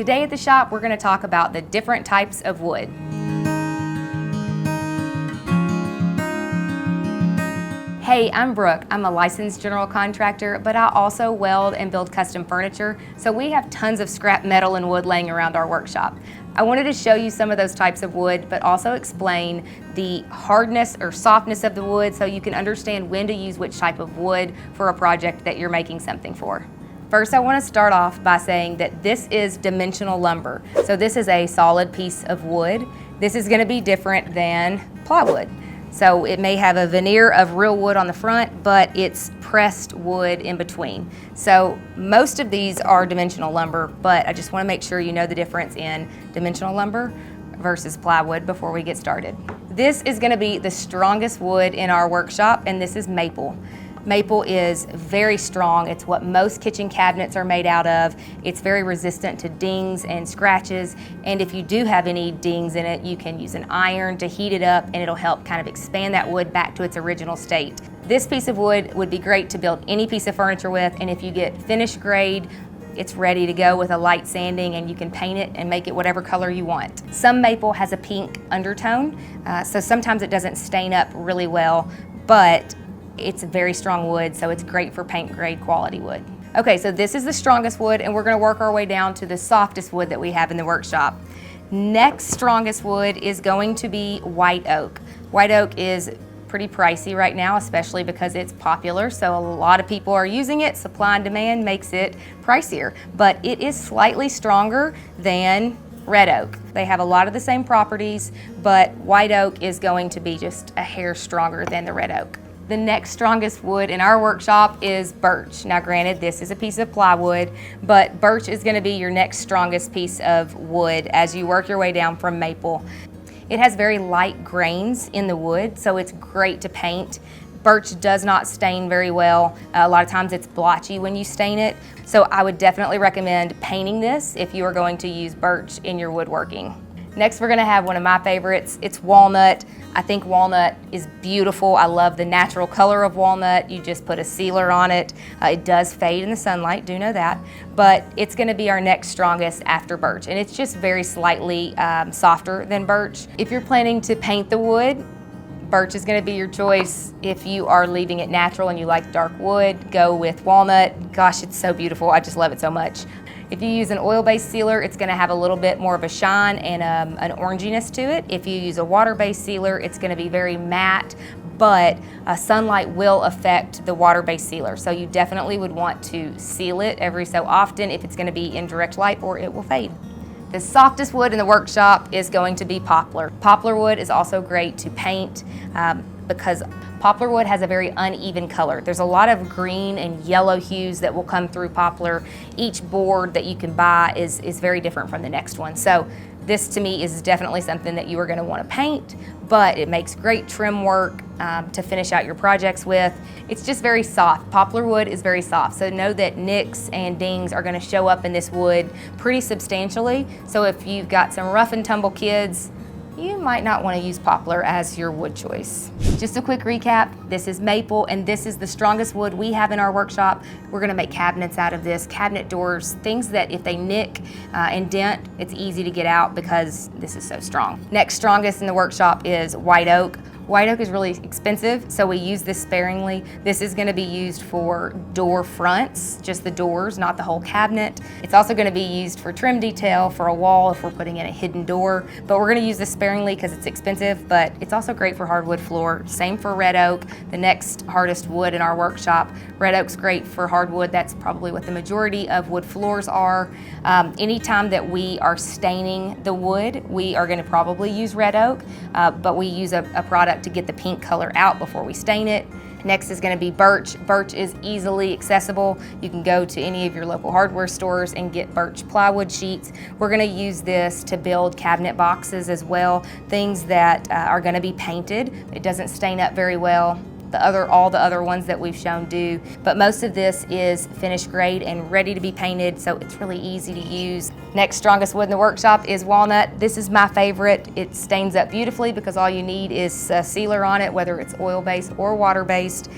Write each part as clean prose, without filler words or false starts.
Today at the shop, we're going to talk about the different types of wood. Hey, I'm Brooke. I'm a licensed general contractor, but I also weld and build custom furniture, so we have tons of scrap metal and wood laying around our workshop. I wanted to show you some of those types of wood, but also explain the hardness or softness of the wood so you can understand when to use which type of wood for a project that you're making something for. First, I want to start off by saying that this is dimensional lumber. So this is a solid piece of wood. This is going to be different than plywood. So it may have a veneer of real wood on the front, but it's pressed wood in between. So most of these are dimensional lumber, but I just want to make sure you know the difference in dimensional lumber versus plywood before we get started. This is going to be the strongest wood in our workshop, and this is maple. Maple is very strong. It's what most kitchen cabinets are made out of. It's very resistant to dings and scratches, and if you do have any dings in it, you can use an iron to heat it up and it'll help kind of expand that wood back to its original state. This piece of wood would be great to build any piece of furniture with, and if you get finished grade, it's ready to go with a light sanding and you can paint it and make it whatever color you want. Some maple has a pink undertone, so sometimes it doesn't stain up really well, but it's a very strong wood, so it's great for paint grade quality wood. Okay, so this is the strongest wood, and we're going to work our way down to the softest wood that we have in the workshop. Next strongest wood is going to be white oak. White oak is pretty pricey right now, especially because it's popular, so a lot of people are using it. Supply and demand makes it pricier, but it is slightly stronger than red oak. They have a lot of the same properties, but white oak is going to be just a hair stronger than the red oak. The next strongest wood in our workshop is birch. Now granted, this is a piece of plywood, but birch is going to be your next strongest piece of wood as you work your way down from maple. It has very light grains in the wood, so it's great to paint. Birch does not stain very well. A lot of times it's blotchy when you stain it, so I would definitely recommend painting this if you are going to use birch in your woodworking. Next, we're going to have one of my favorites. It's walnut. I think walnut is beautiful. I love the natural color of walnut. You just put a sealer on it. It does fade in the sunlight, do know that, but it's going to be our next strongest after birch, and it's just very slightly softer than birch. If you're planning to paint the wood, birch is going to be your choice. If you are leaving it natural and you like dark wood, go with walnut. Gosh, it's so beautiful. I just love it so much. If you use an oil-based sealer, it's going to have a little bit more of a shine and an oranginess to it. If you use a water-based sealer, it's going to be very matte, but sunlight will affect the water-based sealer. So you definitely would want to seal it every so often if it's going to be in direct light, or it will fade. The softest wood in the workshop is going to be poplar. Poplar wood is also great to paint because poplar wood has a very uneven color. There's a lot of green and yellow hues that will come through poplar. Each board that you can buy is very different from the next one. So this to me is definitely something that you are going to want to paint, but it makes great trim work to finish out your projects with. It's just very soft. Poplar wood is very soft, so know that nicks and dings are going to show up in this wood pretty substantially. So if you've got some rough and tumble kids, you might not want to use poplar as your wood choice. Just a quick recap, this is maple, and this is the strongest wood we have in our workshop. We're going to make cabinets out of this, cabinet doors, things that if they nick and dent, it's easy to get out because this is so strong. Next strongest in the workshop is white oak. White oak is really expensive, so we use this sparingly. This is going to be used for door fronts, just the doors, not the whole cabinet. It's also going to be used for trim detail for a wall if we're putting in a hidden door, but we're going to use this sparingly because it's expensive, but it's also great for hardwood floor. Same for red oak, the next hardest wood in our workshop. Red oak's great for hardwood. That's probably what the majority of wood floors are. Anytime that we are staining the wood, we are going to probably use red oak, but we use a product to get the pink color out before we stain it. Next is going to be birch. Birch is easily accessible. You can go to any of your local hardware stores and get birch plywood sheets. We're going to use this to build cabinet boxes as well, things that are going to be painted. It doesn't stain up very well. all the other ones that we've shown do, but most of this is finished grade and ready to be painted, so it's really easy to use. Next strongest wood in the workshop is walnut. This is my favorite. It stains up beautifully because all you need is a sealer on it, whether it's oil-based or water-based.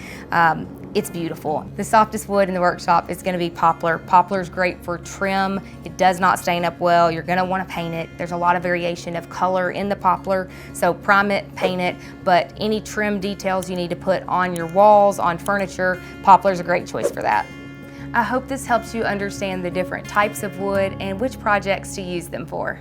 It's beautiful. The softest wood in the workshop is going to be poplar. Poplar is great for trim. It does not stain up well. You're going to want to paint it. There's a lot of variation of color in the poplar, so prime it, paint it, but any trim details you need to put on your walls, on furniture, poplar is a great choice for that. I hope this helps you understand the different types of wood and which projects to use them for.